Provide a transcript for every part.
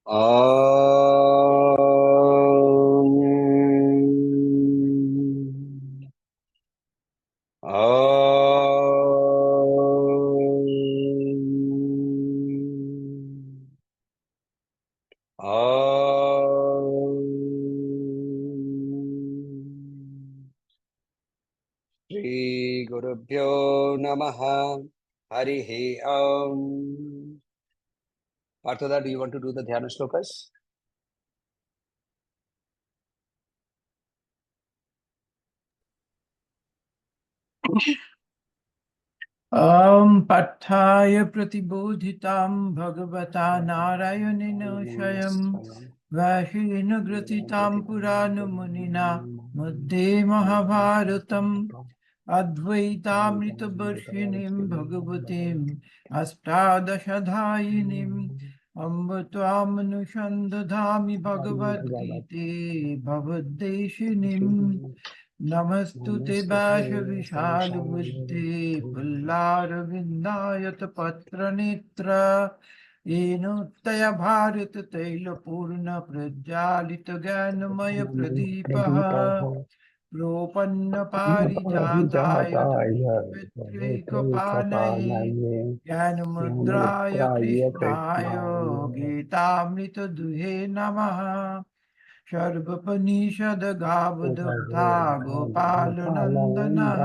Om. Om. Om. Shri Gurubhyo Namaha. Harihi Om. Partha, do you want to do the Dhyana shlokas? Patthaya pratibodhitam bhagavata narayanina shayam vashina gratitam purana munina madde mahabharatam advaitamrita varshinim bhagavatim astadashadhayinim ambatvamanushandadhami bhagavad gite bhavaddeshinim Namastute Basha Vishal Buddhi Pullar Vindayat Patra Nitra Enuttaya Bharat Taila Purna Prajalita Ganamaya Pradipaha Propanna Parijataya Vitrikapanaye Jnanamudraya Krishnaya Gitamrita Duhe Namaha Sarvapaniषदगावदग्धा गोपालनन्दनः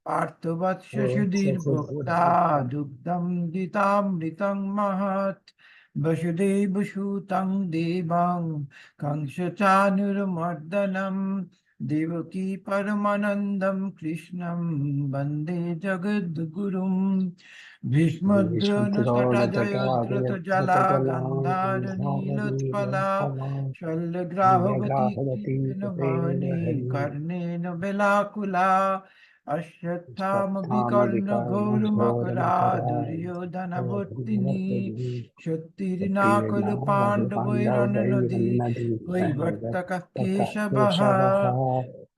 पार्थवत्सुधीर्भोक्ता दुग्धं गीतामृतं महत् वसुदेवसुतं देवं कंसचाणूरमर्दनं देवकी परमानन्दं कृष्णं वन्दे जगद्गुरुम् भीष्मद्रोणतटजयद्रथजला गन्धारनीलोत्पला शल्यग्राहवती कृष्णवाणी कर्णेन बेलाकुला अश्वत्थामभिकर्णघोरमकरा दुर्योधनवर्तिनी क्षत्तिर्नाकलपाण्डवैरननदी वैवर्तकः केशवः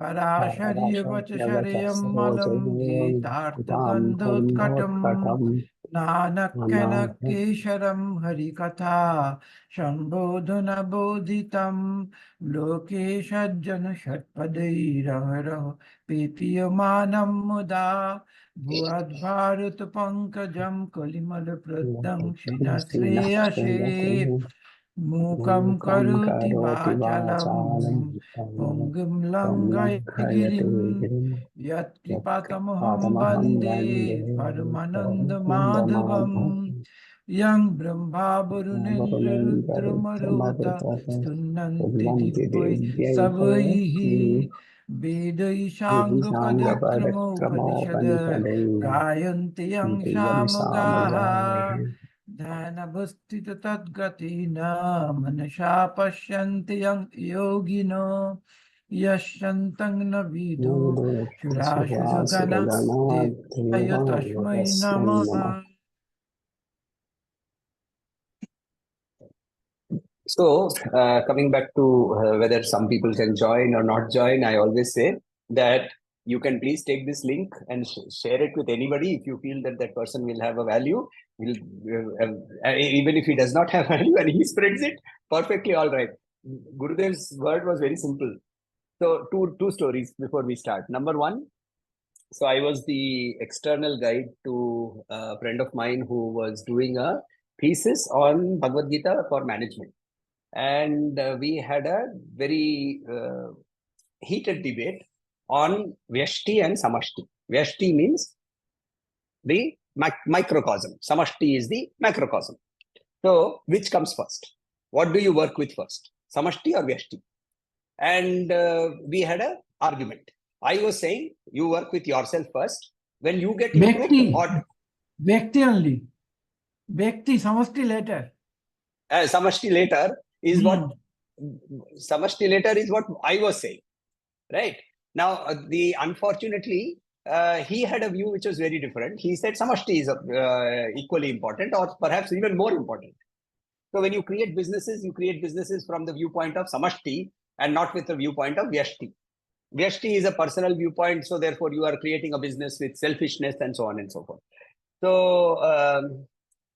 पराशर्यवचशर्यमलं गीतार्थगन्धोत्कटम् नानक्कनकेशरं हरिकथा सम्बोधनबोधितं लोके सज्जनषट्पदैरहरः पीप्यमानं मुदा भुवद्भारतपङ्कजं कलिमलप्रदं क्षीणश्रेयसे मूकं करोति वाचालं पुङ्गं लङ्घयति गिरिं यत्कृपातमहं वन्दे परमानन्दमाधवम् यं ब्रह्मा वरुणेन्द्ररुद्रमरुत स्तुन्नन्ति दिव्यै सबैः वेदैः साङ्गपदक्रमोपनिषद गायन्ति यं सामगाः ध्यानवस्थिततद्गतेन मनसा पश्यन्ति यं योगिनो यश्यन्तं न विदो सुरासुरगणा देवाय तस्मै नमः। So, coming back to whether some people can join or not join, I always say that you can please take this link and share it with anybody if you feel that that person will have a value. Will even if he does not have value and he spreads it, perfectly all right. Gurudev's word was very simple. So, two stories before we start. Number one, so I was the external guide to a friend of mine who was doing a thesis on Bhagavad Gita for management. And we had a very heated debate on Vyashti and Samashti. Vyashti means the microcosm. Samashti is the macrocosm. So, which comes first? What do you work with first? Samashti or Vyashti? And we had an argument. I was saying you work with yourself first. When you get improved, or Vyakti only. Vyakti, Samashti later. Samashti later is what Samashti later is what I was saying, right? Now, unfortunately, he had a view which was very different. He said Samashti is equally important, or perhaps even more important. So when you create businesses from the viewpoint of Samashti and not with the viewpoint of Vyashti. Vyashti is a personal viewpoint, so therefore you are creating a business with selfishness and so on and so forth. So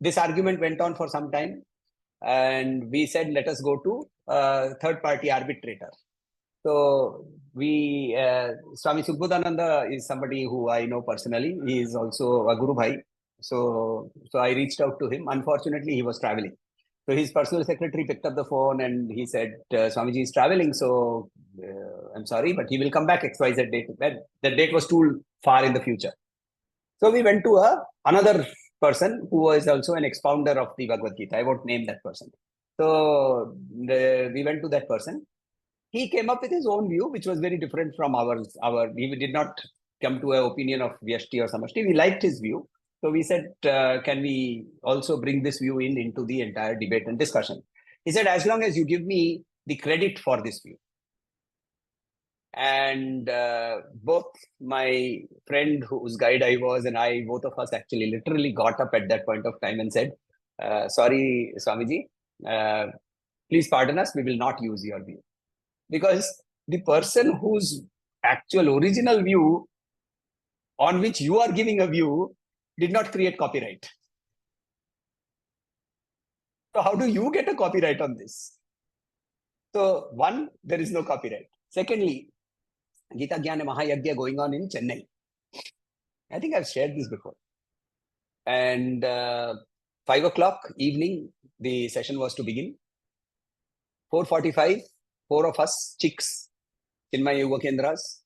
this argument went on for some time. and we said, let us go to third-party arbitrator. So we, Swami Subodhananda is somebody who I know personally. He is also a Guru Bhai. So I reached out to him. Unfortunately, he was traveling. So his personal secretary picked up the phone and he said, Swamiji is traveling, so I'm sorry, but he will come back XYZ date. The date was too far in the future. So we went to another person who was also an expounder of the Bhagavad Gita. I won't name that person. So we went to that person. He came up with his own view, which was very different from ours. He did not come to an opinion of Vyashti or Samashti. We liked his view. So we said, can we also bring this view into the entire debate and discussion? He said, as long as you give me the credit for this view. And both my friend whose guide I was and I, both of us actually literally got up at that point of time and said, sorry, Swamiji, please pardon us, we will not use your view. Because the person whose actual original view on which you are giving a view did not create copyright. So how do you get a copyright on this? So one, there is no copyright. Secondly, Gita Jnana Mahayagya going on in Chennai. I think I've shared this before. And 5 o'clock evening, the session was to begin. 4:45, 4 of us, chicks, Chinmaya Yoga Kendras,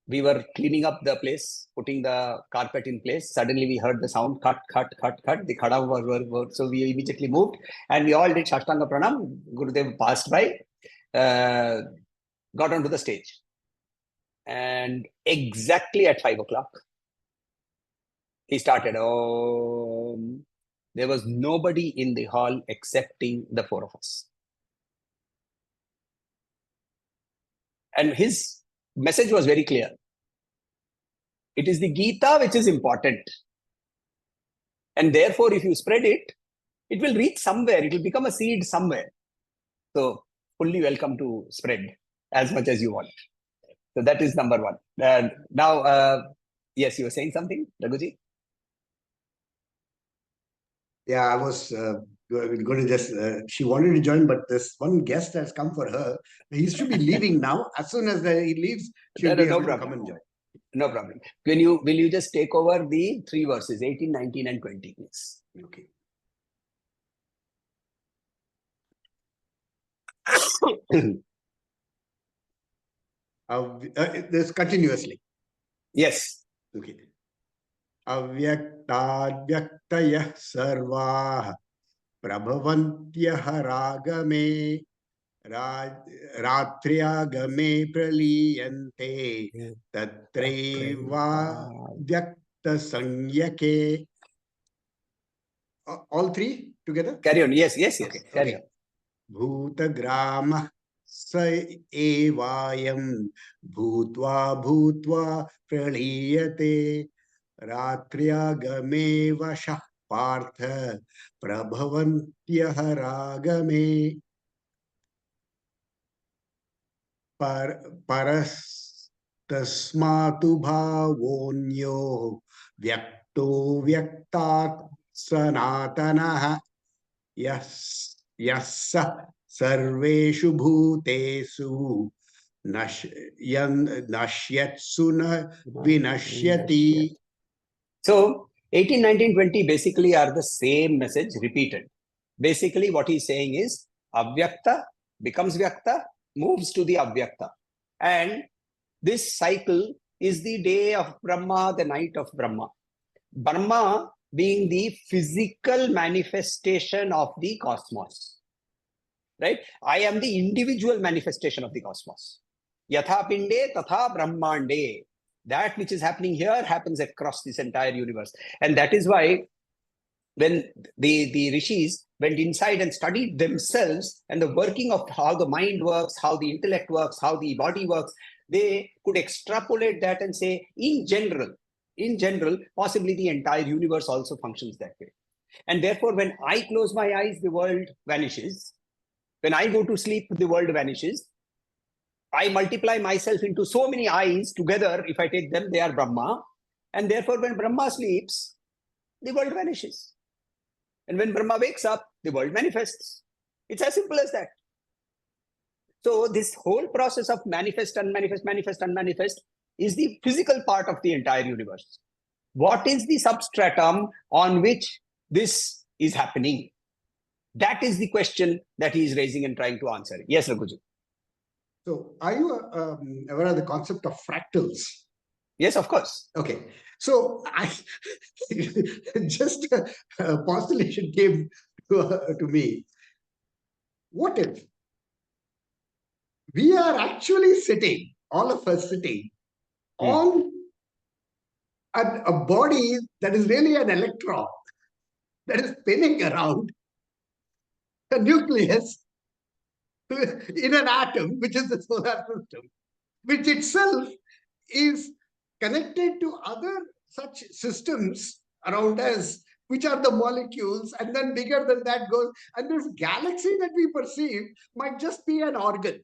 we were cleaning up the place, putting the carpet in place. Suddenly we heard the sound, cut. The khada were. So we immediately moved and we all did Shashtanga Pranam. Gurudev passed by, got onto the stage. And exactly at 5 o'clock, he started. There was nobody in the hall excepting the 4 of us. And his message was very clear. It is the Gita which is important. And therefore, if you spread it, it will reach somewhere. It will become a seed somewhere. So, fully welcome to spread as much as you want. So, that is number one. Now, yes, you were saying something, Raghuji? Yeah, I was going to just, she wanted to join, but this one guest has come for her. He should be leaving now. As soon as he leaves, she'll be able to come and join. No problem. Will you just take over the 3 verses, 18, 19, and 20, please? Okay. This continuously. Yes. Okay. Avyaktadyактayah sarvah prabhavantyah ragame ratriagame praliyante tatreva vyakta sanyake. All 3 together? Carry on. Yes. Okay. Carry on. Bhutagrama sa evayam bhutva praliyate ratriagame vashah partha prabhavantyah ragame parastasmatu bhavonyo vyakto vyaktat sanatanaha yassa sarveshu bhutesu nashyatsu na vinashyati. So 18, 19, 20 basically are the same message repeated. Basically what he's saying is avyakta becomes vyakta, moves to the avyakta. And this cycle is the day of Brahma, the night of Brahma. Brahma being the physical manifestation of the cosmos. Right? I am the individual manifestation of the cosmos. Yatha pinde tatha brahmande. That which is happening here happens across this entire universe. And that is why when the Rishis went inside and studied themselves and the working of how the mind works, how the intellect works, how the body works, they could extrapolate that and say, in general, possibly the entire universe also functions that way. And therefore, when I close my eyes, the world vanishes. When I go to sleep, the world vanishes. I multiply myself into so many eyes together. If I take them, they are Brahma. And therefore, when Brahma sleeps, the world vanishes. And when Brahma wakes up, the world manifests. It's as simple as that. So this whole process of manifest, unmanifest, manifest, unmanifest is the physical part of the entire universe. What is the substratum on which this is happening? That is the question that he is raising and trying to answer. Yes, Raghuji. So are you aware of the concept of fractals? Yes, of course. Okay. So I just a postulation came to me. What if we are actually sitting, all of us sitting, on a body that is really an electron that is spinning around a nucleus in an atom, which is the solar system, which itself is connected to other such systems around us, which are the molecules, and then bigger than that goes. And this galaxy that we perceive might just be an organ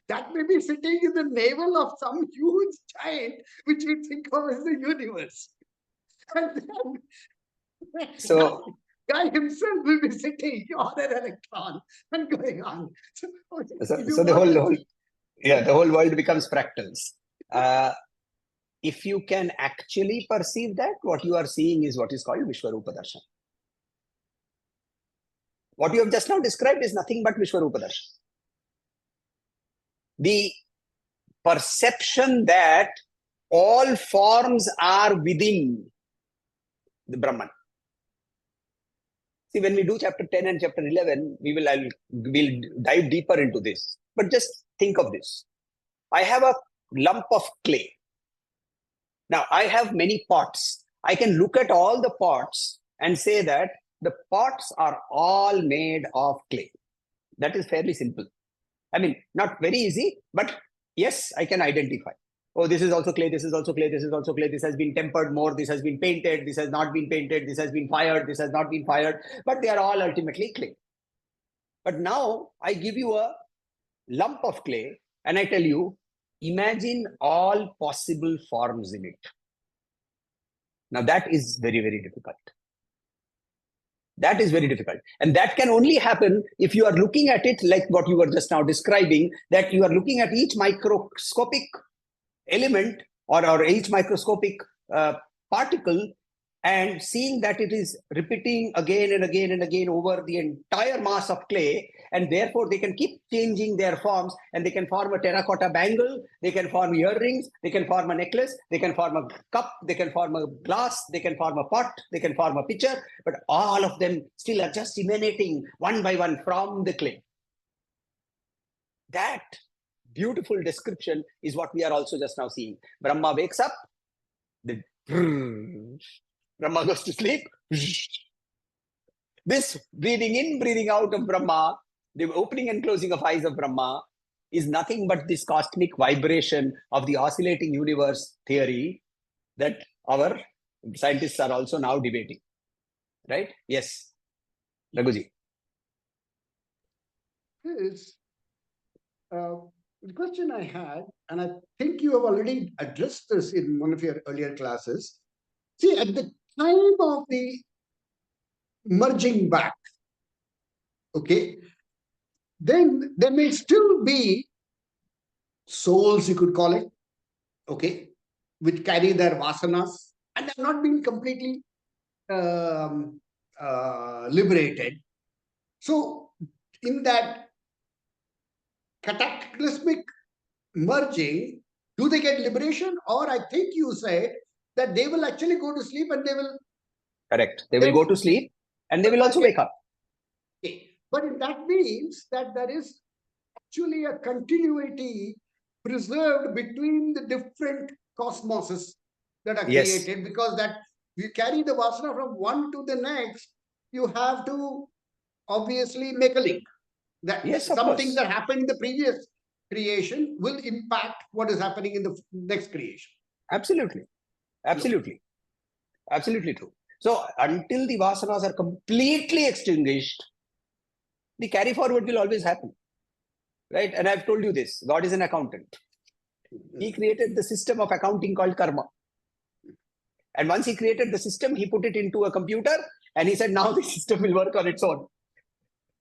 that may be sitting in the navel of some huge giant, which we think of as the universe. And then So guy himself will be sitting on an electron and going on. So the whole world becomes fractals. If you can actually perceive that, what you are seeing is what is called Vishwarupa Darshan. What you have just now described is nothing but Vishwarupa Darshan. The perception that all forms are within the Brahman. See, when we do chapter 10 and chapter 11, we'll dive deeper into this. But just think of this. I have a lump of clay. Now, I have many pots. I can look at all the pots and say that the pots are all made of clay. That is fairly simple. I mean, not very easy, but yes, I can identify. Oh, this is also clay, this is also clay, this is also clay, this has been tempered more, this has been painted, this has not been painted, this has been fired, this has not been fired, but they are all ultimately clay. But now I give you a lump of clay and I tell you, imagine all possible forms in it. Now that is very, very difficult. That is very difficult. And that can only happen if you are looking at it like what you were just now describing, that you are looking at each microscopic element or each microscopic particle and seeing that it is repeating again and again and again over the entire mass of clay, and therefore they can keep changing their forms and they can form a terracotta bangle, they can form earrings, they can form a necklace, they can form a cup, they can form a glass, they can form a pot, they can form a pitcher, but all of them still are just emanating one by one from the clay. That beautiful description is what we are also just now seeing. Brahma wakes up, the Brahma goes to sleep. This breathing in, breathing out of Brahma, the opening and closing of eyes of Brahma is nothing but this cosmic vibration of the oscillating universe theory that our scientists are also now debating. Right? Yes. Raghuji. The question I had, and I think you have already addressed this in one of your earlier classes. See, at the time of the merging back, okay, then there may still be souls, you could call it, okay, which carry their vasanas and have not been completely liberated. So, in that cataclysmic merging, do they get liberation? Or I think you said that they will actually go to sleep and they will... Correct. They will go to sleep and they will also wake up. Okay. But that means that there is actually a continuity preserved between the different cosmoses that are created, because that you carry the vasana from one to the next, you have to obviously make a link. That something that happened in the previous creation will impact what is happening in the next creation. Absolutely. Absolutely. Absolutely true. So until the vasanas are completely extinguished, the carry forward will always happen. Right? And I've told you this, God is an accountant. He created the system of accounting called karma. And once he created the system, he put it into a computer And he said, now the system will work on its own.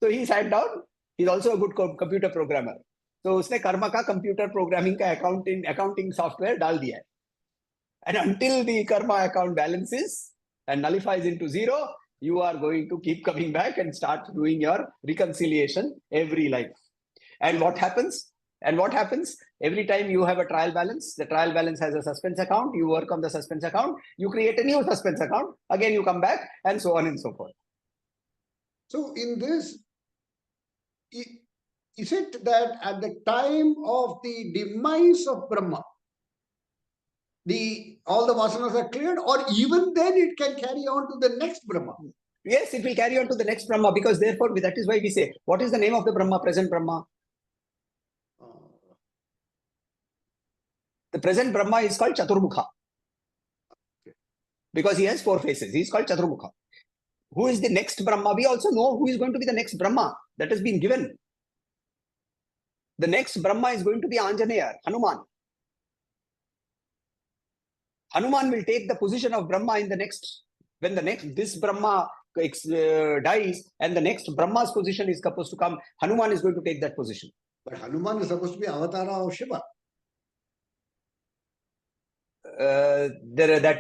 So he sat down. He's also a good computer programmer. So उसने कर्म का computer programming का accounting software डाल दिया है. And until the karma account balances and nullifies into zero, you are going to keep coming back and start doing your reconciliation every life. And what happens? Every time you have a trial balance, the trial balance has a suspense account. You work on the suspense account. You create a new suspense account. Again, you come back, and so on and so forth. So in this, is it that at the time of the demise of Brahma, all the vasanas are cleared, or even then it can carry on to the next Brahma? Yes, it will carry on to the next Brahma, because therefore, that is why we say, what is the name of the Brahma, present Brahma? The present Brahma is called Chaturmukha. Because he has 4 faces. He is called Chaturmukha. Who is the next Brahma? We also know who is going to be the next Brahma. That has been given. The next Brahma is going to be Anjaneya, Hanuman. Hanuman will take the position of Brahma in the next, when this Brahma dies and the next Brahma's position is supposed to come, Hanuman is going to take that position. But Hanuman is supposed to be Avatara of Shiva. That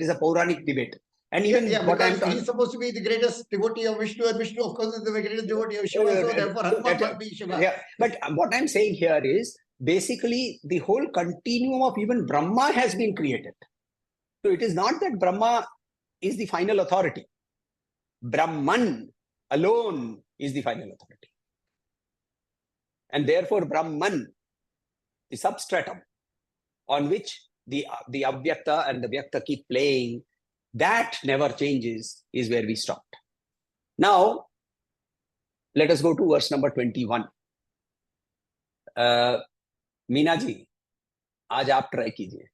is a Puranic debate. And even he's supposed to be the greatest devotee of Vishnu, and Vishnu, of course, is the greatest devotee of Shiva, so therefore Hanuman must be Shiva. Yeah, but what I'm saying here is, basically, the whole continuum of even Brahma has been created. So it is not that Brahma is the final authority. Brahman alone is the final authority. And therefore, Brahman, the substratum on which the Avyakta and the Vyakta keep playing, that never changes, is where we stopped. Now, let us go to verse number 21. Meena ji, आज आप try कीजिए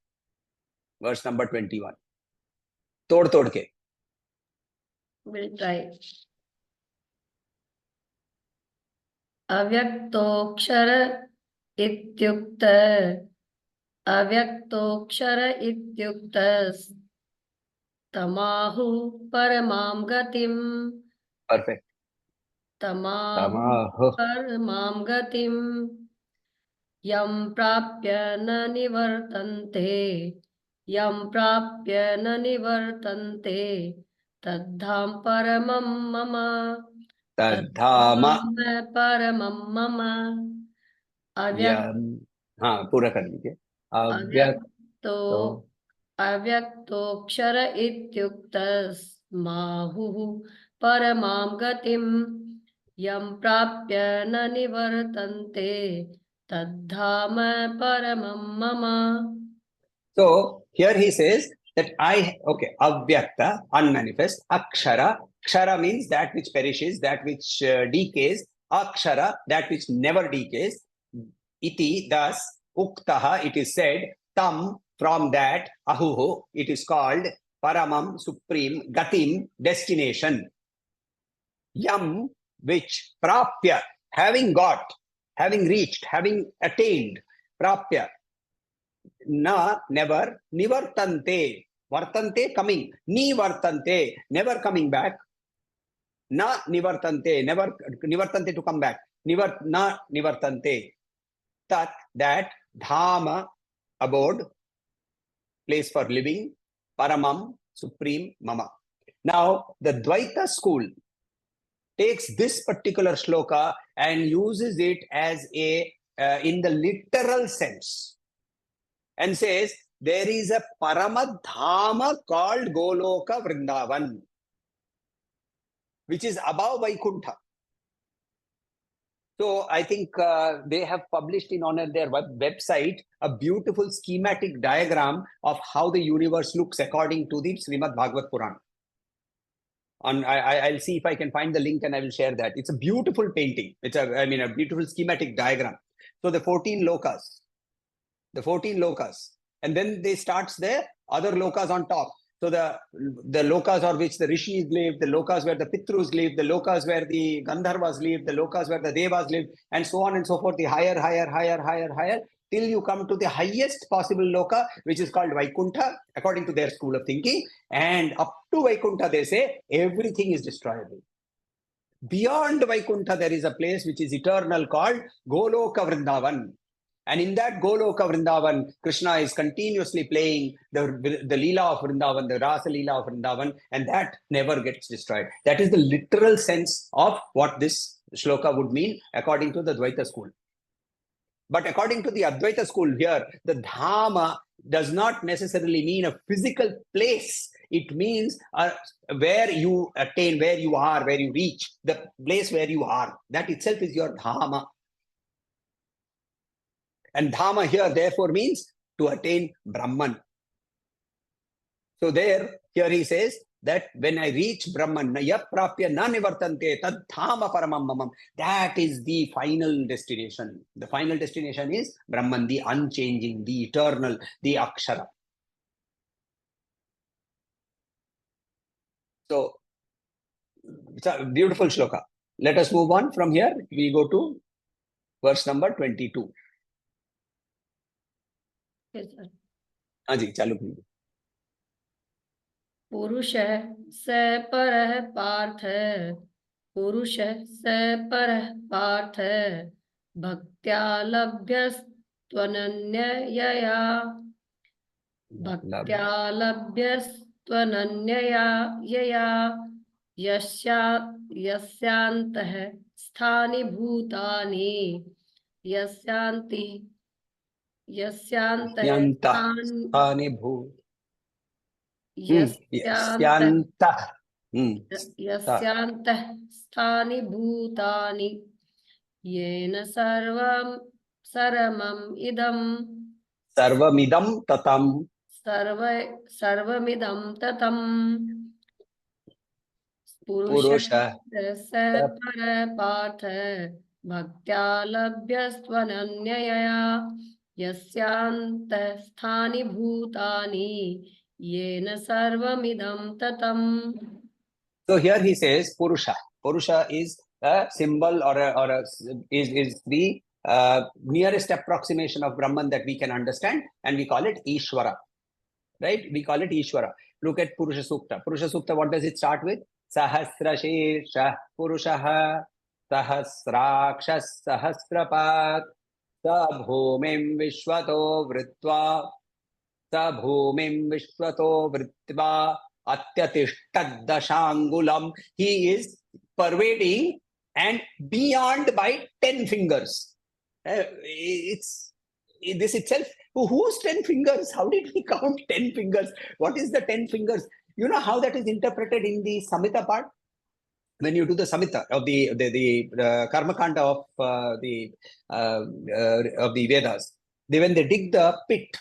verse number 21 तोड़ के. We'll try. Avyaktoksara ityuktas tamahu paramam gatim. Perfect. Tamahu paramam gatim yam prapya na nivartante taddham paramam mama. Paramam mama. हाँ, पूरा कर लीजिए. अव्यक्तोक्षर इत्युक्तस्माहुः परमां गतिं यं प्राप्य न निवर्तन्ते तद्धाम परमं मम. So here he says that avyakta, unmanifest, akshara. Kshara means that which perishes, that which decays. Akshara, that which never decays. Iti, thus, uktaha, it is said. Tam, from that. Ahuhu, it is called. Paramam, supreme. Gatim, destination. Yam, which. Prapya, having got, having reached, having attained. Prapya. Na, never. Nivartante. Vartante, coming. Nivartante, never coming back. Na nivartante, never. Nivartante, to come back. Na nivartante. Tat, that. Dhama, abode. Place for living. Paramam, supreme. Mama. Now, the Dvaita school takes this particular shloka and uses it as in the literal sense. And says, there is a Paramadhama called Goloka Vrindavan, which is above Vaikuntha. So I think they have published on their website a beautiful schematic diagram of how the universe looks according to the Srimad Bhagavad Purana. I'll see if I can find the link and I will share that. It's a beautiful painting. It's a beautiful schematic diagram. So the 14 lokas. And then they starts there, other lokas on top. So the lokas are which the Rishis live, the lokas where the Pitrus live, the lokas where the Gandharvas live, the lokas where the Devas live, and so on and so forth, the higher. till you come to the highest possible loka, which is called Vaikuntha, according to their school of thinking. And up to Vaikuntha, they say everything is destroyable. Beyond Vaikuntha, there is a place which is eternal called Goloka Vrindavan. And in that Goloka Vrindavan, Krishna is continuously playing the Leela of Vrindavan, the Rasa Leela of Vrindavan, and that never gets destroyed. That is the literal sense of what this shloka would mean according to the Dvaita school. But according to the Advaita school here, the Dhama does not necessarily mean a physical place. It means where you attain, where you are, where you reach, the place where you are. That itself is your Dhama. And Dhama here therefore means to attain Brahman. So here he says that when I reach Brahman, yaprapya na nivartante tad dhama paramam mamam. That is the final destination. The final destination is Brahman, the unchanging, the eternal, the Akshara. So it's a beautiful shloka. Let us move on from here. We go to verse number 22. Yes, sir. हाँ जी, चालू कीजिए. पुरुष स परः पार्थ, पुरुष स परः पार्थ, भक्त्या लभ्यस्त्वनन्यया, भक्त्या लभ्यस्त्वनन्यया यया, यस्यान्तः स्थानि भूतानि, यस्यान्तः स्थानि भूतानि, येन सर्वमिदं ततं. सर्वमिदं ततं. पुरुषः स परः पार्थ, भक्त्या लभ्यस्त्वनन्यया, यस्यान्तः स्थानि भूतानि, येन सर्वमिदं ततं. So here he says Purusha. Purusha is a symbol is the nearest approximation of Brahman that we can understand, and we call it Ishvara. Right? We call it Ishvara. Look at Purusha Sukta. Purusha Sukta, what does it start with? Sahasrashesha Purushaha Sahasrakshas Sahasrapat Sabhumim Vishwato Vritva Sabhumim Vishwato Vritva Atyatishtaddashangulam. He is pervading and beyond by 10 fingers. It's this itself. Whose 10 fingers? How did he count 10 fingers? What is the 10 fingers? You know how that is interpreted in the Samhita part? When you do the Samhita of the Karma Kanda of the Vedas, when they dig the pit,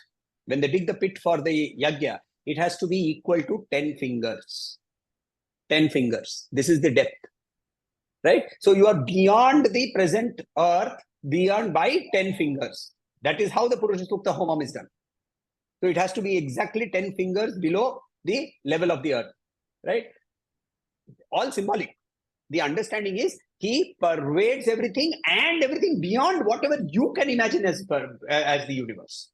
for the yajna, it has to be equal to 10 fingers. 10 fingers. This is the depth. Right? So you are beyond the present earth, beyond by 10 fingers. That is how the Purusha Sukta Homam is done. So it has to be exactly 10 fingers below the level of the earth. Right? All symbolic. The understanding is he pervades everything and everything beyond whatever you can imagine as the universe.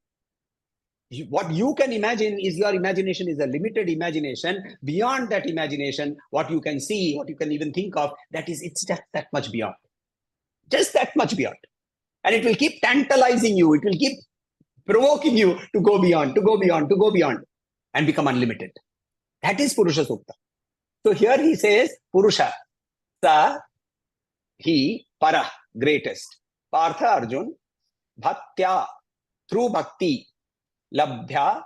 What you can imagine is your imagination is a limited imagination. Beyond that imagination, what you can see, what you can even think of, it's just that much beyond. Just that much beyond. And it will keep tantalizing you. It will keep provoking you to go beyond, to go beyond, to go beyond and become unlimited. That is Purusha Sukta. So here he says, Purusha, Sa, he, Para, greatest. Partha Arjun, Bhaktya, through bhakti, Labhya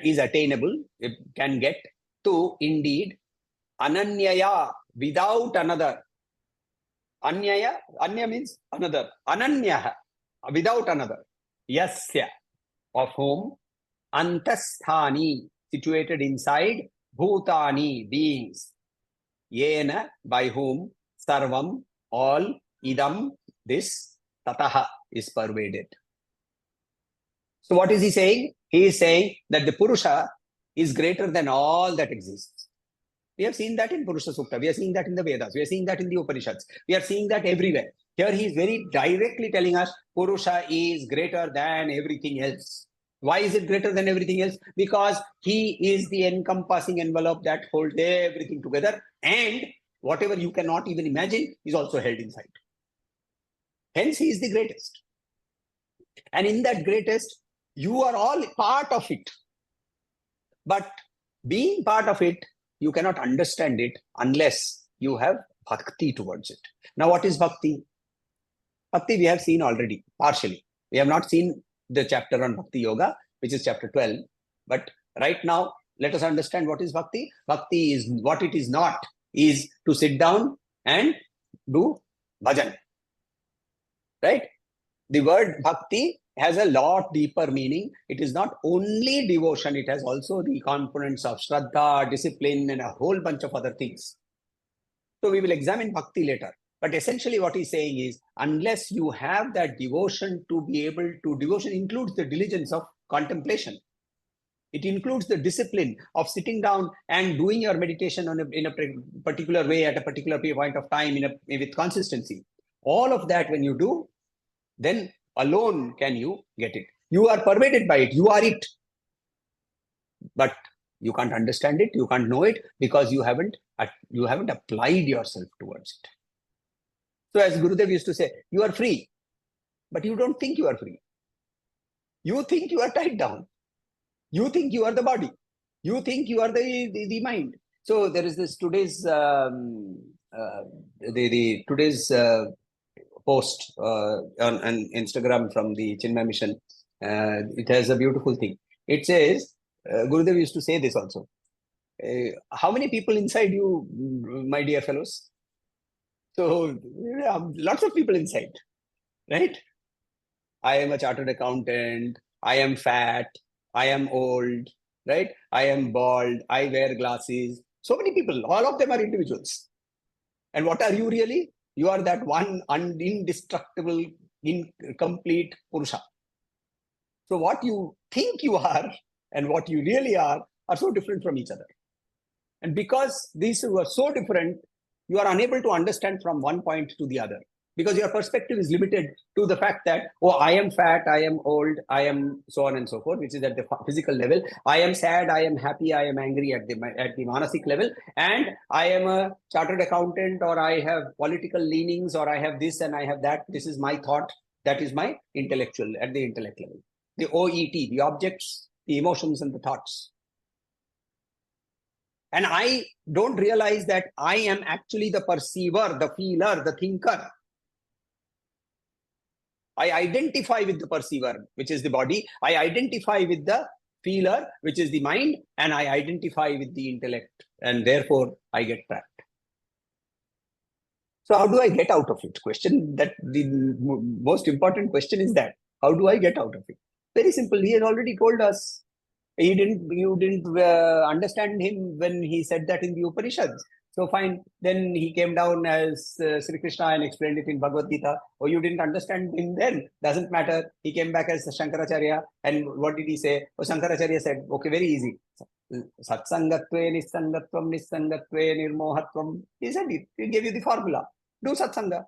is attainable, it can get, to indeed, Ananyaya, without another. Anya means another. Ananya, without another. Yasya, of whom, Antasthani, situated inside, Bhutani, beings. Yena, by whom, Sarvam, all, Idam, this, Tataha, is pervaded. So what is he saying? He is saying that the Purusha is greater than all that exists. We have seen that in Purusha Sukta. We are seeing that in the Vedas. We are seeing that in the Upanishads. We are seeing that everywhere. Here he is very directly telling us Purusha is greater than everything else. Why is it greater than everything else? Because he is the encompassing envelope that holds everything together, and whatever you cannot even imagine is also held inside. Hence, he is the greatest. And in that greatest, you are all part of it. But being part of it, you cannot understand it unless you have bhakti towards it. Now, what is bhakti? Bhakti we have seen already, partially. We have not seen the chapter on Bhakti Yoga, which is chapter 12. But right now, let us understand what is bhakti. Bhakti is what it is not, is to sit down and do bhajan. Right? The word bhakti has a lot deeper meaning. It is not only devotion, it has also the components of shraddha, discipline, and a whole bunch of other things. So we will examine bhakti later. But essentially what he's saying is, unless you have that devotion to be able to, devotion includes the diligence of contemplation. It includes the discipline of sitting down and doing your meditation in a particular way at a particular point of time with consistency. All of that when you do, then alone can you get it. You are pervaded by it. You are it. But you can't understand it. You can't know it because you haven't applied yourself towards it. So as Gurudev used to say, you are free, but you don't think you are free. You think you are tied down. You think you are the body. You think you are the mind. So there is this today's today's post on Instagram from the Chinmay Mission. It has a beautiful thing. It says, Gurudev used to say this also. How many people inside you, my dear fellows? So lots of people inside, right? I am a chartered accountant. I am fat. I am old, right? I am bald. I wear glasses. So many people, all of them are individuals. And what are you really? You are that one indestructible, incomplete Purusha. So what you think you are and what you really are so different from each other. And because these were so different, you are unable to understand from one point to the other. Because your perspective is limited to the fact that, oh, I am fat, I am old, I am so on and so forth, which is at the physical level. I am sad, I am happy, I am angry at the manasic level. And I am a chartered accountant, or I have political leanings, or I have this and I have that. This is my thought. That is my intellectual, at the intellect level. The OET, the objects, the emotions and the thoughts. And I don't realize that I am actually the perceiver, the feeler, the thinker. I identify with the perceiver, which is the body. I identify with the feeler, which is the mind. And I identify with the intellect. And therefore, I get trapped. So how do I get out of it? The most important question is that. How do I get out of it? Very simple. He has already told us. You didn't understand him when he said that in the Upanishads. So fine, then he came down as Sri Krishna and explained it in Bhagavad Gita. Oh, you didn't understand him then? Doesn't matter. He came back as Shankaracharya. And what did he say? Oh, Shankaracharya said, okay, very easy. Satsangatve nissangatvam nissangatve nirmohatvam. He said it. He gave you the formula. Do satsanga.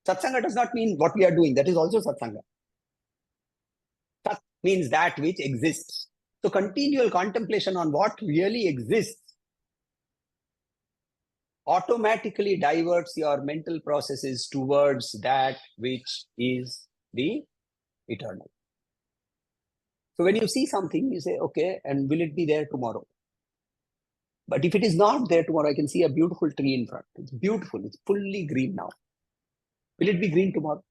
Satsanga does not mean what we are doing. That is also satsanga. Sat means that which exists. So continual contemplation on what really exists automatically diverts your mental processes towards that which is the eternal. So when you see something, you say, okay, and will it be there tomorrow? But if it is not there tomorrow, I can see a beautiful tree in front. It's beautiful. It's fully green now. Will it be green tomorrow?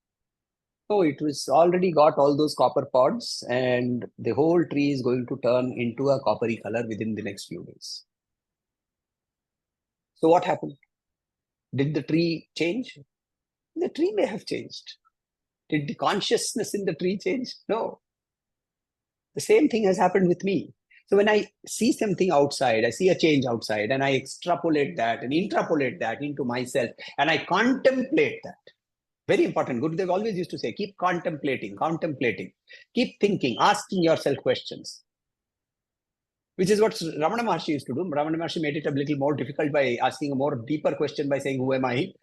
No, it was already got all those copper pods, and the whole tree is going to turn into a coppery color within the next few days. So what happened? Did the tree change? The tree may have changed. Did the consciousness in the tree change? No. The same thing has happened with me. So when I see something outside, I see a change outside, and I extrapolate that and interpolate that into myself, and I contemplate that. Very important. Gurudev always used to say, keep contemplating, keep thinking, asking yourself questions. which is what Ramana Maharshi used to do. Ramana Maharshi made it a little more difficult by asking a more deeper question by saying, who am I?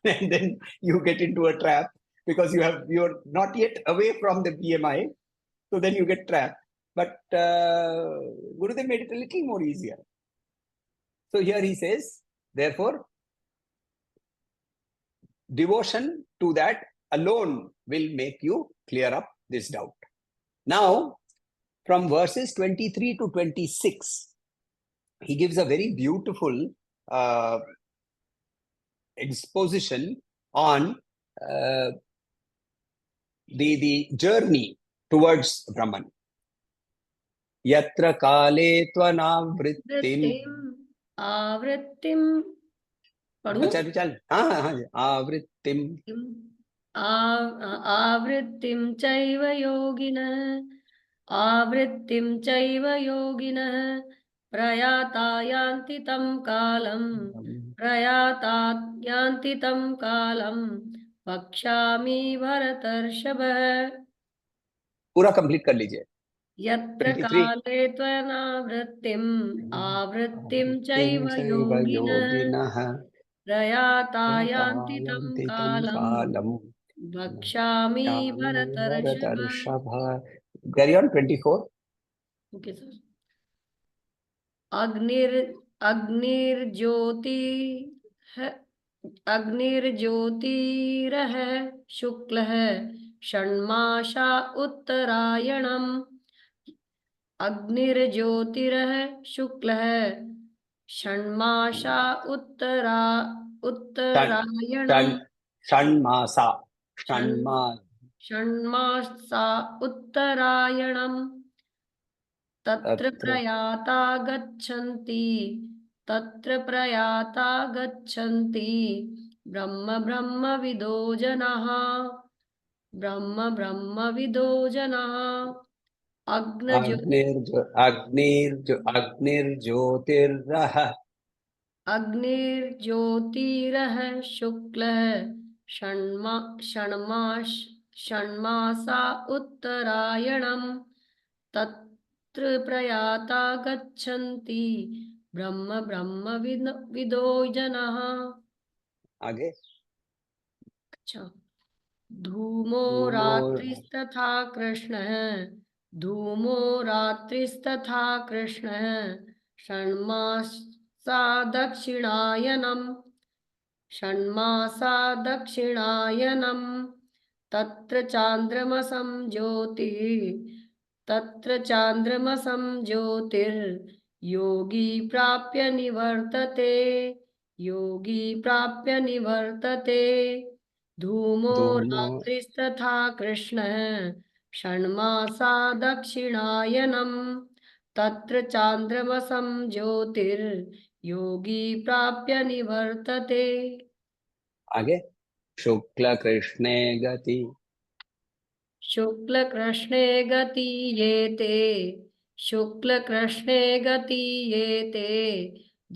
And then you get into a trap because you're not yet away from the BMI. So then you get trapped. But Gurudev made it a little more easier. So here he says, therefore, devotion to that alone will make you clear up this doubt. Now, from verses 23 to 26, he gives a very beautiful exposition on the journey towards Brahman. Yatra kale tvanavrittim. आवृत्तिम पढ़ूं? चल हाँ आवृत्तिम आवृत्तिम चैव योगिनः आवृत्तिम चैव योगिनः प्रयाता यान्ति तं कालं प्रयाता यान्ति तं कालं वक्ष्यामि भरतर्षभ। पूरा कंप्लीट कर लीजिए। यत्र 23 काले त्वनावृत्तिम् आवृत्तिं चैव योगिनः प्रयाता यान्ति तं कालं वक्ष्यामि भरतर्षभ। Carry on 24. Okay sir. अग्निर्ज्योतिरः शुक्लः षण्मासा उत्तरायणम् अग्निर्ज्योतिरः शुक्लः षण्मासा उत्तरायणम् षण्मासा उत्तरायणम् तत्र प्रयाता गच्छन्ति ब्रह्म ब्रह्मविदो जनाः अग्निर्ज्योतिरः शुक्लः षण्मासा उत्तरायणम् तत्र प्रयाता गच्छन्ति ब्रह्म ब्रह्मविदो जनाः। आगे। अच्छा। धूमो रात्रिस्तथा कृष्णः षण्मासा दक्षिणायनम् तत्र चान्द्रमसं ज्योतिर्योगी प्राप्य निवर्तते। धूमो रात्रिस्तथा कृष्णः षण्मासा दक्षिणायनम् तत्र चान्द्रमसं ज्योतिर्योगी प्राप्य निवर्तते। आगे। शुक्ल कृष्णे गतीयेते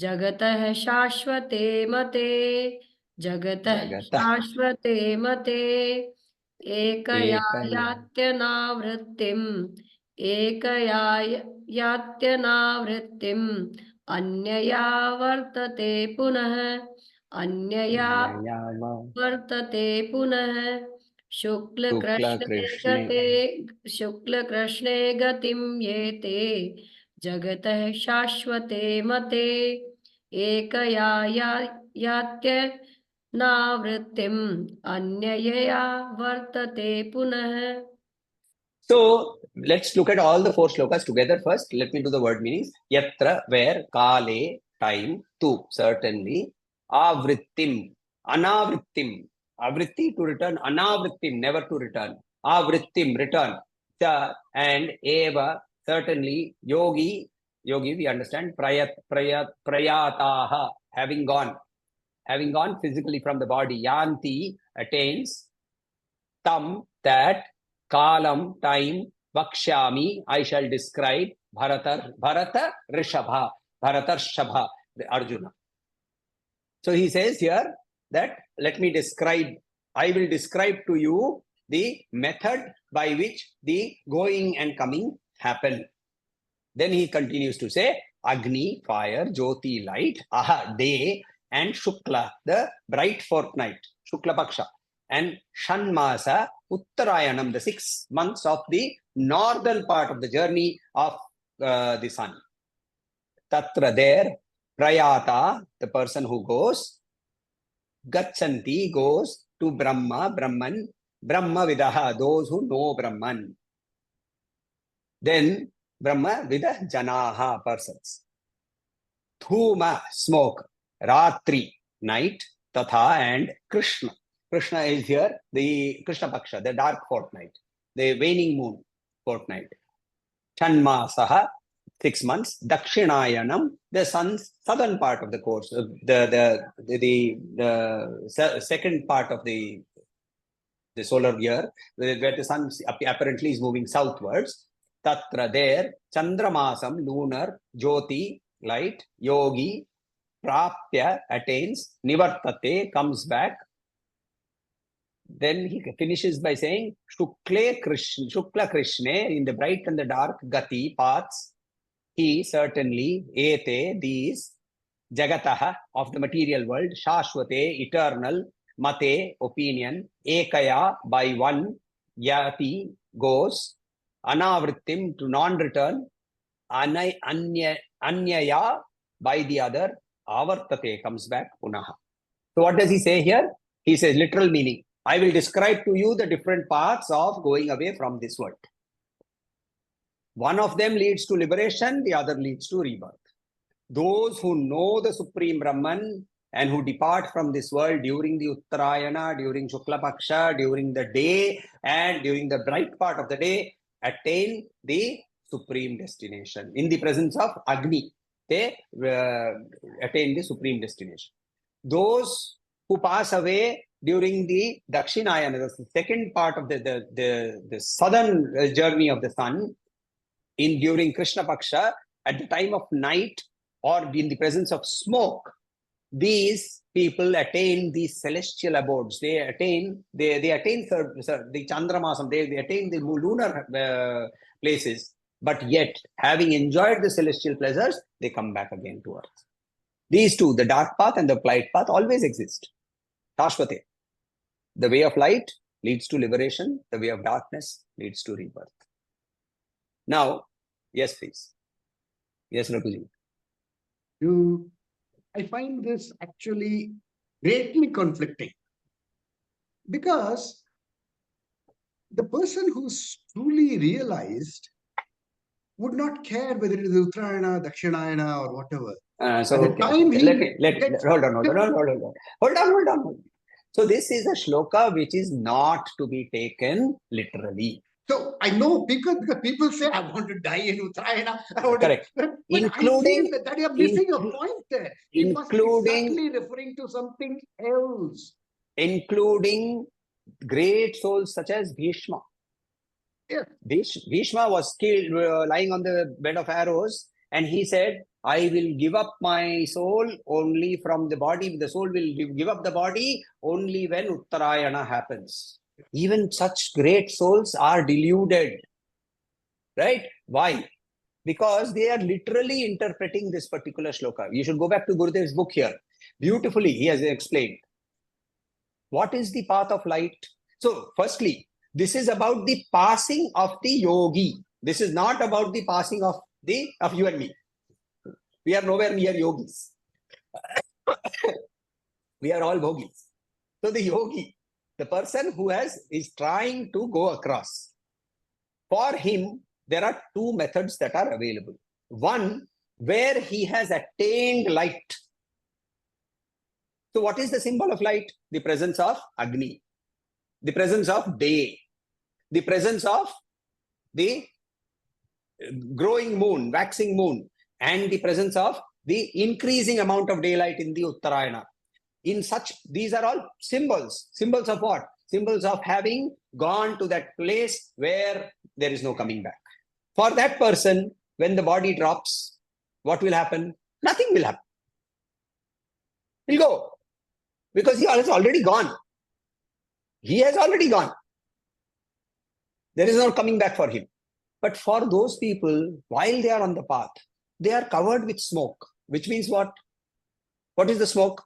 जगतः शाश्वते मते एकया यात्यनावृत्तिम् अन्यया वर्तते पुनः शुक्लकृष्णे गतिं येते जगतः शाश्वते मते एकया यात्यनावृत्तिम् अन्यया वर्तते पुनः। So let's look at all the 4 shlokas together first. Let me do the word meanings. Yatra, where, kale, time, tu, certainly, avrittim, anavrittim, avritti, to return, anavrittim, never to return, avrittim, return, cha, and eva, certainly, yogi, we understand, prayataha, having gone physically from the body, yanti, attains, tam, that, kalam, time, vakshyami, I shall describe, Bharata Rishabha, the Arjuna. So he says here that I will describe to you the method by which the going and coming happen. Then he continues to say, Agni, fire, Jyoti, light, Aha, day, and Shukla, the bright fortnight, Shukla Paksha, and Shanmasa, Uttarayanam, the 6 months of the northern part of the journey of the sun. Tatra, there, Prayata, the person who goes, Gachanti, goes to Brahma, Brahman, Brahma Vidaha, those who know Brahman. Then Brahma Vida Janaha, persons. Thuma, smoke. Ratri, night. Tatha, and Krishna. Krishna is here, the Krishna Paksha, the dark fortnight, the waning moon fortnight. Chanmasaha, 6 months. Dakshinayanam, the sun's southern part of the course, the second part of the solar year, where the sun apparently is moving southwards. Tatra, there, Chandramasam, lunar, Jyoti, light, Yogi, Prapya, attains, Nivartate, comes back. Then he finishes by saying, Shukla Krishna, in the bright and the dark, Gati, paths, he certainly, Ete, these, Jagataha, of the material world, Shashwate, eternal, Mate, opinion, Ekaya, by one, Yati, goes, Anavrittim, to non-return, Anyaya, by the other, Avartate, comes back, Punaha. So what does he say here? He says literal meaning. I will describe to you the different paths of going away from this world. One of them leads to liberation, the other leads to rebirth. Those who know the Supreme Brahman and who depart from this world during the Uttarayana, during Shukla Paksha, during the day, and during the bright part of the day, attain the supreme destination. In the presence of Agni, they attain the supreme destination. Those who pass away during the Dakshinayana, the second part of the southern journey of the sun, during Krishna Paksha, at the time of night or in the presence of smoke, these people attain these celestial abodes. They attain the Chandramasam, they attain the lunar places, but yet, having enjoyed the celestial pleasures, they come back again to earth. These two, the dark path and the light path, always exist. Tashvate. The way of light leads to liberation. The way of darkness leads to rebirth. Now, yes, please. Yes, Raghuji. I find this actually greatly conflicting, because the person who's truly realized would not care whether it is Uttarayana, Dakshinayana, or whatever. Hold on. So this is a shloka which is not to be taken literally. So I know because people say, I want to die in Uttarayana. Correct. But Including that you're missing a point there. It must be exactly referring to something else. Including great souls such as Bhishma. Yeah. Bhishma was killed, lying on the bed of arrows, and he said, I will give up my soul only from the body. The soul will give up the body only when Uttarayana happens. Even such great souls are deluded. Right? Why? Because they are literally interpreting this particular shloka. You should go back to Gurudev's book here. Beautifully, he has explained. What is the path of light? So, firstly, this is about the passing of the yogi. This is not about the passing of you and me. We are nowhere near yogis. We are all bhogis. So the yogi, the person who is trying to go across, for him, there are two methods that are available. One, where he has attained light. So what is the symbol of light? The presence of Agni, the presence of day, the presence of the growing moon, waxing moon, and the presence of the increasing amount of daylight in the Uttarayana. These are all symbols. Symbols of what? Symbols of having gone to that place where there is no coming back. For that person, when the body drops, what will happen? Nothing will happen. He'll go. Because he has already gone. He has already gone. There is no coming back for him. But for those people, while they are on the path, they are covered with smoke, which means what? What is the smoke?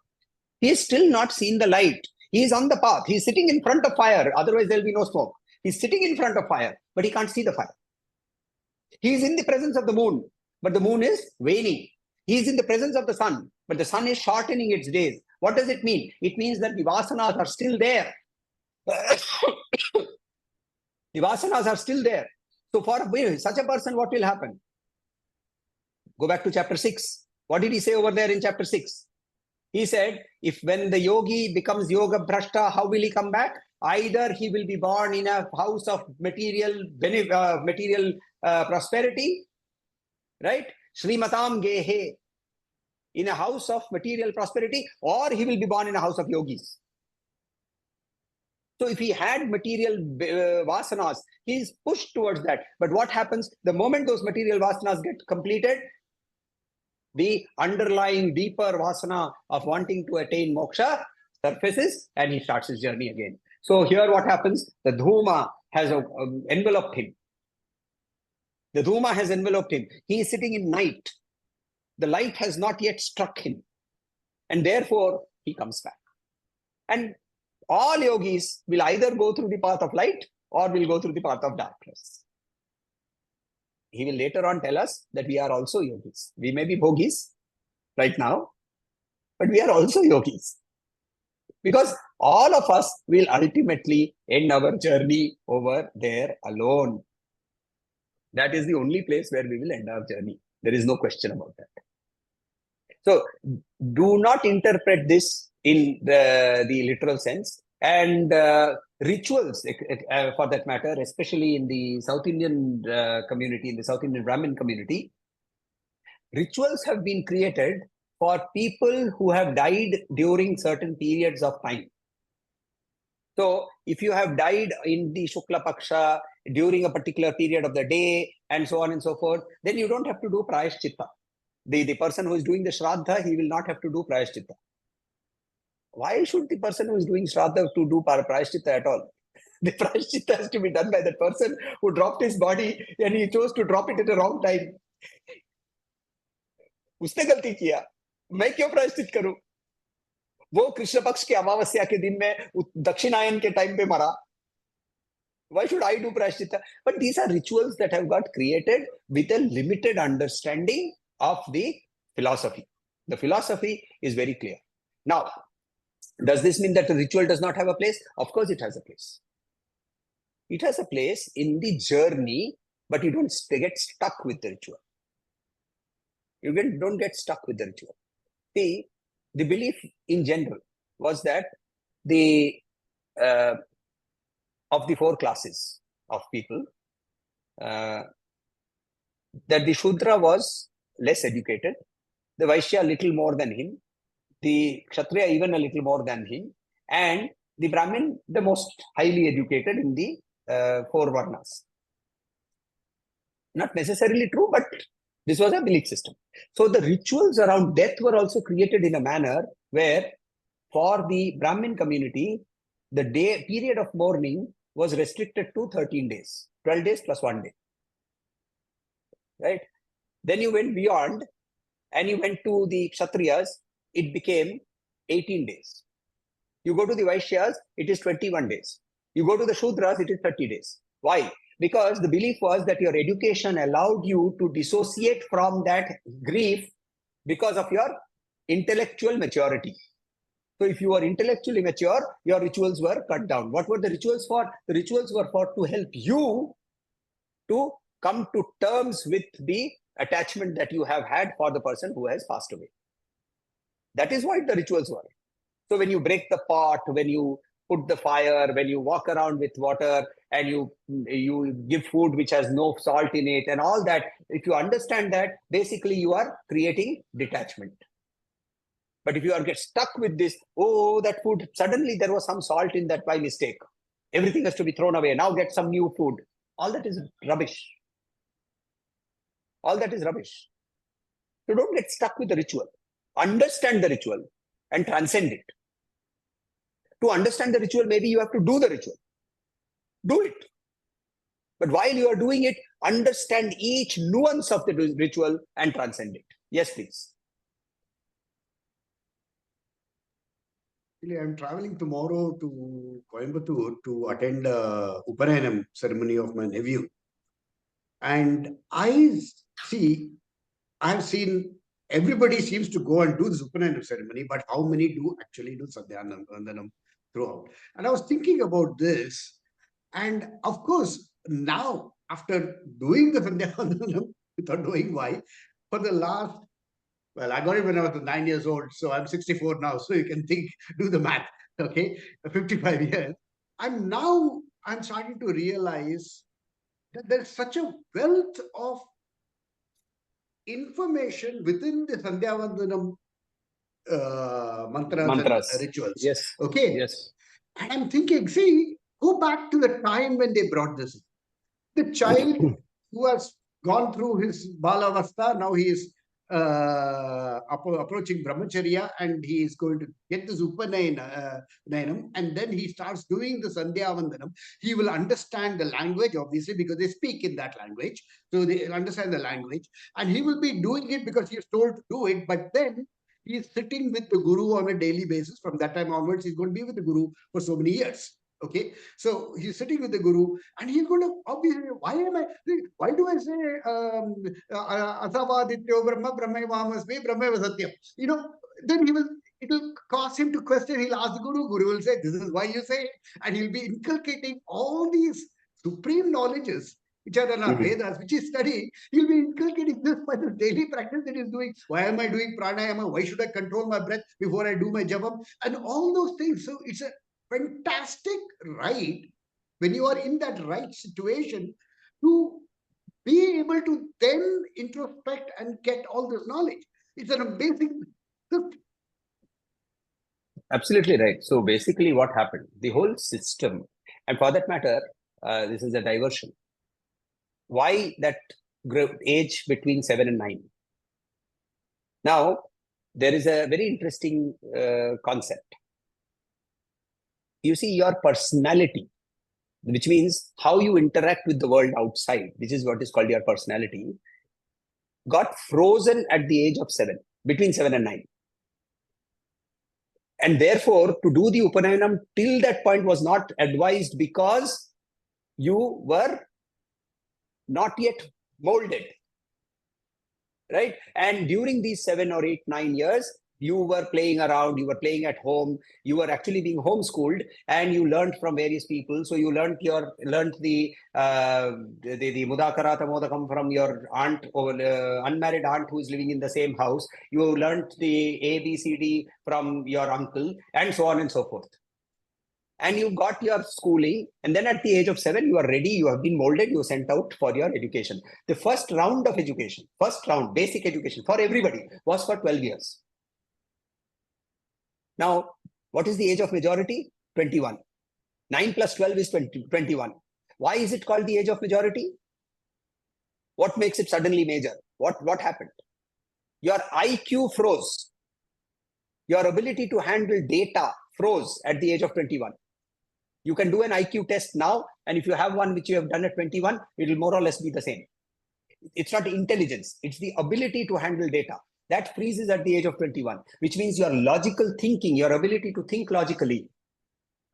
He is still not seen the light. He is on the path. He is sitting in front of fire. Otherwise, there will be no smoke. He is sitting in front of fire, but he can't see the fire. He is in the presence of the moon, but the moon is waning. He is in the presence of the sun, but the sun is shortening its days. What does it mean? It means that the vasanas are still there. The vasanas are still there. So for such a person, what will happen? Go back to chapter 6. What did he say over there in chapter 6? He said, if when the yogi becomes yoga bhrashta, how will he come back? Either he will be born in a house of material prosperity, right? Srimatam gehe, in a house of material prosperity, or he will be born in a house of yogis. So if he had material vasanas, he is pushed towards that. But what happens? The moment those material vasanas get completed, the underlying deeper vasana of wanting to attain moksha surfaces and he starts his journey again. So here what happens? The dhuma has enveloped him. The dhuma has enveloped him. He is sitting in night. The light has not yet struck him. And therefore, he comes back. And all yogis will either go through the path of light or will go through the path of darkness. He will later on tell us that we are also yogis. We may be bhogis right now, but we are also yogis. Because all of us will ultimately end our journey over there alone. That is the only place where we will end our journey. There is no question about that. So do not interpret this in the literal sense. And rituals, for that matter, especially in the South Indian community, in the South Indian Brahmin community, rituals have been created for people who have died during certain periods of time. So if you have died in the Shukla Paksha during a particular period of the day and so on and so forth, then you don't have to do Prayashchitta. The person who is doing the Shraddha, he will not have to do Prayashchitta. Why should the person who is doing Shraddha to do Prayashchitta at all? The Prayashchitta has to be done by that person who dropped his body and he chose to drop it at the wrong time. उसने गलती किया, मैं क्यों प्रायश्चित करूं? वो कृष्ण पक्ष के अमावस्या के दिन में दक्षिणायन के टाइम पे मरा. Why should I do prayashchitta? But these are rituals that have got created with a limited understanding of the philosophy. The philosophy is very clear. Now, does this mean that the ritual does not have a place? Of course it has a place. It has a place in the journey, but you don't get stuck with the ritual. You don't get stuck with the ritual. See, the belief in general was that of the four classes of people, that the Shudra was less educated, the Vaishya little more than him, the Kshatriya even a little more than him, and the Brahmin the most highly educated in the four Varnas. Not necessarily true, but this was a belief system. So the rituals around death were also created in a manner where for the Brahmin community, the period of mourning was restricted to 13 days, 12 days plus 1 day. Right? Then you went beyond and you went to the Kshatriyas, it became 18 days. You go to the Vaishyas, it is 21 days. You go to the Shudras, it is 30 days. Why? Because the belief was that your education allowed you to dissociate from that grief because of your intellectual maturity. So if you are intellectually mature, your rituals were cut down. What were the rituals for? The rituals were for to help you to come to terms with the attachment that you have had for the person who has passed away. That is what the rituals were. So when you break the pot, when you put the fire, when you walk around with water and you give food which has no salt in it and all that, if you understand that, basically you are creating detachment. But if you get stuck with this, oh, that food, suddenly there was some salt in that by mistake. Everything has to be thrown away. Now get some new food. All that is rubbish. All that is rubbish. So don't get stuck with the ritual. Understand the ritual and transcend it. To understand the ritual, maybe you have to do the ritual. Do it. But while you are doing it, understand each nuance of the ritual and transcend it. Yes, please. I'm traveling tomorrow to Coimbatore to attend a Upanayam ceremony of my nephew. And I've seen everybody seems to go and do this Upanayam ceremony, but how many do actually do Sandhyanandanam throughout? And I was thinking about this. And of course, now after doing the Sandhyanandanam, without knowing why, for the last, well, I got it when I was 9 years old, so I'm 64 now, so you can do the math, okay? 55 years. I'm starting to realize that there's such a wealth of information within the Sandhyavandanam mantras and rituals. Yes. Okay. Yes. And I'm thinking, see, go back to the time when they brought this. The child who has gone through his Balavastha, now he is approaching Brahmacharya, and he is going to get this Upanayam, and then he starts doing the Sandhyavandanam. He will understand the language, obviously, because they speak in that language. So they understand the language, and he will be doing it because he is told to do it, but then he is sitting with the Guru on a daily basis. From that time onwards, he's going to be with the Guru for so many years. Okay, so he's sitting with the Guru, and he's going to obviously, why do I say Asavadityo Brahma Brahmaivamasmi Brahmaiva Satyam? Then it will cause him to question. He'll ask the Guru. Guru will say, this is why you say it. And he'll be inculcating all these supreme knowledges which are in our Vedas, which is studying. He'll be inculcating this by the daily practice that he's doing. Why am I doing pranayama? Why should I control my breath before I do my japam? And all those things. So it's a fantastic right when you are in that right situation to be able to then introspect and get all this knowledge. It's an amazing. Absolutely right. So basically what happened, the whole system, and for that matter, this is a diversion. Why that age between 7 and 9? Now, there is a very interesting concept. You see, your personality, which means how you interact with the world outside, which is what is called your personality, got frozen at the age of 7, between 7 and 9. And therefore, to do the Upanayanam till that point was not advised because you were not yet molded, right? And during these 7 or 8, 9 years, you were playing around, you were playing at home, you were actually being homeschooled, and you learned from various people. So you learned the Mudakarata Modakam from your aunt, or unmarried aunt who is living in the same house. You learned the ABCD from your uncle, and so on and so forth. And you got your schooling, and then at the age of 7, you are ready, you have been molded, you are sent out for your education. The first round of education, basic education for everybody was for 12 years. Now, what is the age of majority? 21. 9 plus 12 is 21. Why is it called the age of majority? What makes it suddenly major? What happened? Your IQ froze. Your ability to handle data froze at the age of 21. You can do an IQ test now, and if you have one which you have done at 21, it will more or less be the same. It's not intelligence, it's the ability to handle data. That freezes at the age of 21, which means your logical thinking, your ability to think logically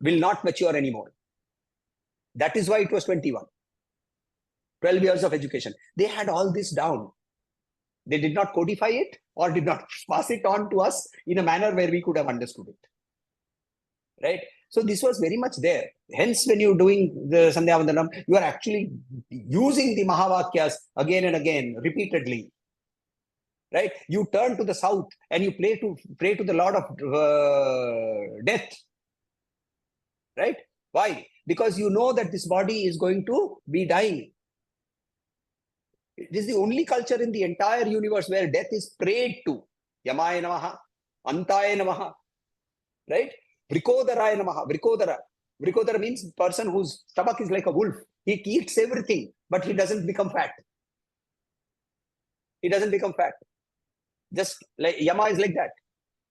will not mature anymore. That is why it was 21. 12 years of education. They had all this down. They did not codify it or did not pass it on to us in a manner where we could have understood it. Right? So this was very much there. Hence, when you're doing the Sandhyavandanam, you are actually using the Mahavakyas again and again, repeatedly. Right? You turn to the south and you pray to the Lord of death. Right? Why? Because you know that this body is going to be dying. It is the only culture in the entire universe where death is prayed to. Yamaya namaha, antaya namaha. Right? Vrikodharaya namaha. Vrikodhara means person whose stomach is like a wolf. He eats everything, but he doesn't become fat. He doesn't become fat. Just like Yama is like that.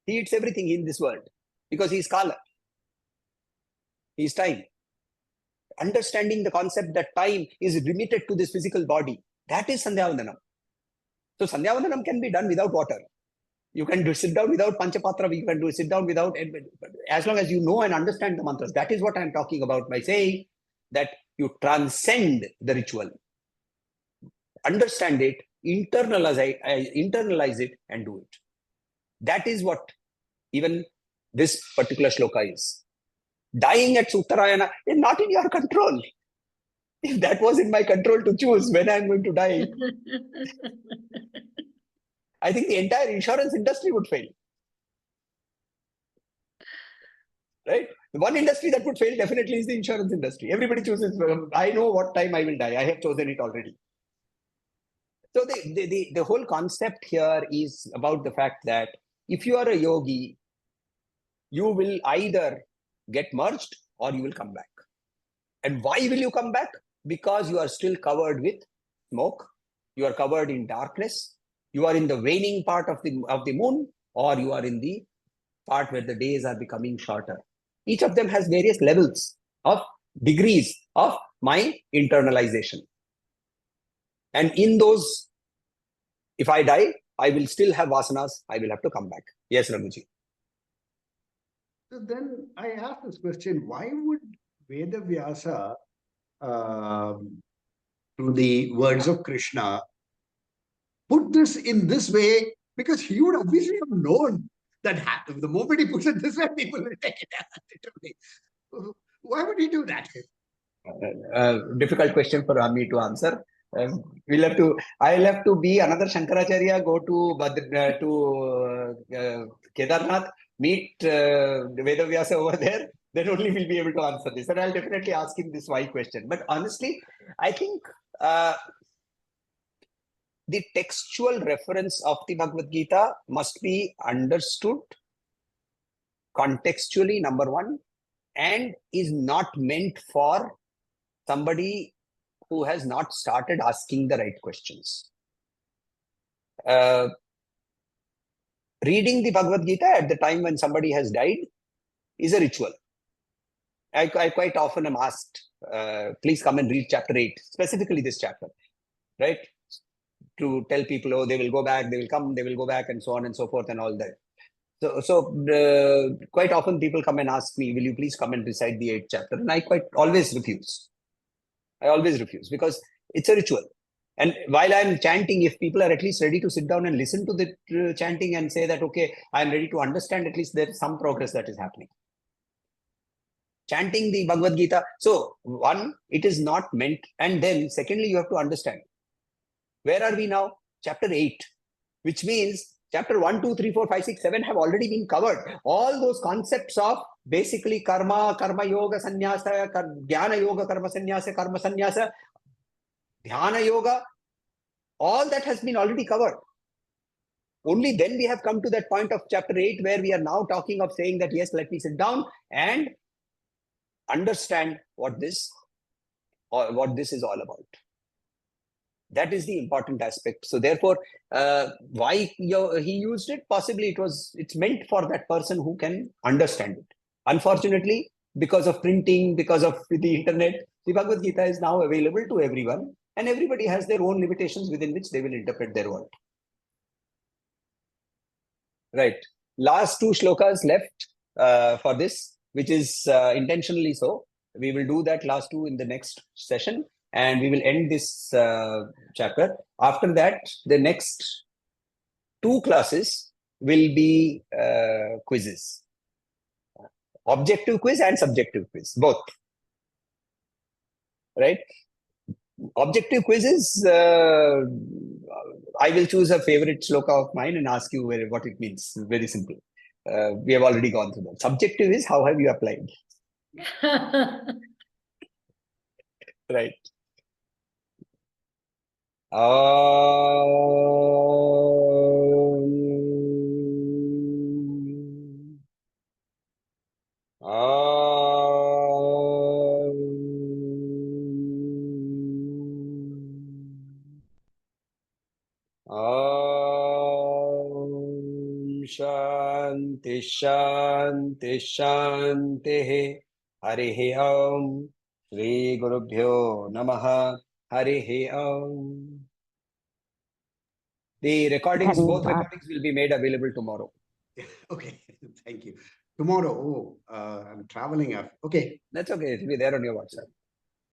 He eats everything in this world because he is Kala. He is time. understanding the concept that time is limited to this physical body. That is Sandhya Vandanam. So Sandhya Vandanam can be done without water. You can sit down without Panchapatra, you can sit down without, as long as you know and understand the mantras. That is what I'm talking about by saying that you transcend the ritual. Understand it, internalize it and do it. That is what even this particular shloka is. Dying at Uttarayana is not in your control. If that was in my control to choose when I'm going to die, I think the entire insurance industry would fail. Right? The one industry that would fail definitely is the insurance industry. Everybody chooses, I know what time I will die. I have chosen it already. So the whole concept here is about the fact that if you are a yogi, you will either get merged or you will come back. And why will you come back? Because you are still covered with smoke. You are covered in darkness. You are in the waning part of the moon, or you are in the part where the days are becoming shorter. Each of them has various levels of degrees of my internalization. And in those, if I die, I will still have vasanas. I will have to come back. Yes, Ramuji. So then I ask this question, why would Veda Vyasa, through the words of Krishna, put this in this way? Because he would obviously have known that the moment he puts it this way, people will take it literally. Why would he do that? Difficult question for me to answer. I'll have to be another Shankaracharya, go to Kedarnath, meet Veda Vyasa over there, then only we'll be able to answer this. And I'll definitely ask him this why question. But honestly, I think the textual reference of the Bhagavad Gita must be understood contextually, number one, and is not meant for somebody who has not started asking the right questions. Reading the Bhagavad Gita at the time when somebody has died is a ritual. I quite often am asked, please come and read chapter 8, specifically this chapter, right? To tell people, oh, they will go back, they will come, they will go back, and so on and so forth and all that. So quite often people come and ask me, will you please come and recite the 8th chapter? And I always refuse. I always refuse because it's a ritual. And while I'm chanting, if people are at least ready to sit down and listen to the chanting and say that, okay, I'm ready to understand, at least there's some progress that is happening. Chanting the Bhagavad Gita. So one, it is not meant. And then secondly, you have to understand. Where are we now? Chapter 8, which means chapter 1, 2, 3, 4, 5, 6, 7 have already been covered. All those concepts of basically karma, karma yoga, sannyasa, jnana yoga, karma sannyasa, dhyana yoga, all that has been already covered. Only then we have come to that point of chapter 8 where we are now talking of saying that, yes, let me sit down and understand what this is all about. That is the important aspect. So therefore, why he used it? Possibly it's meant for that person who can understand it. Unfortunately, because of printing, because of the internet, the Bhagavad Gita is now available to everyone, and everybody has their own limitations within which they will interpret their world. Right. Last 2 shlokas left for this, which is intentionally so. We will do that last 2 in the next session. And we will end this chapter. After that, the next 2 classes will be quizzes. Objective quiz and subjective quiz, both. Right? Objective quizzes, I will choose a favorite shloka of mine and ask you what it means. Very simple. We have already gone through that. Subjective is how have you applied? Right. Shanti Shanti Shanti Harihi Om Shri Gurubhyo Namaha Harihi Om. The recordings, both recordings will be made available tomorrow. Okay, thank you. Tomorrow, I'm traveling. Okay. That's okay. It will be there on your WhatsApp.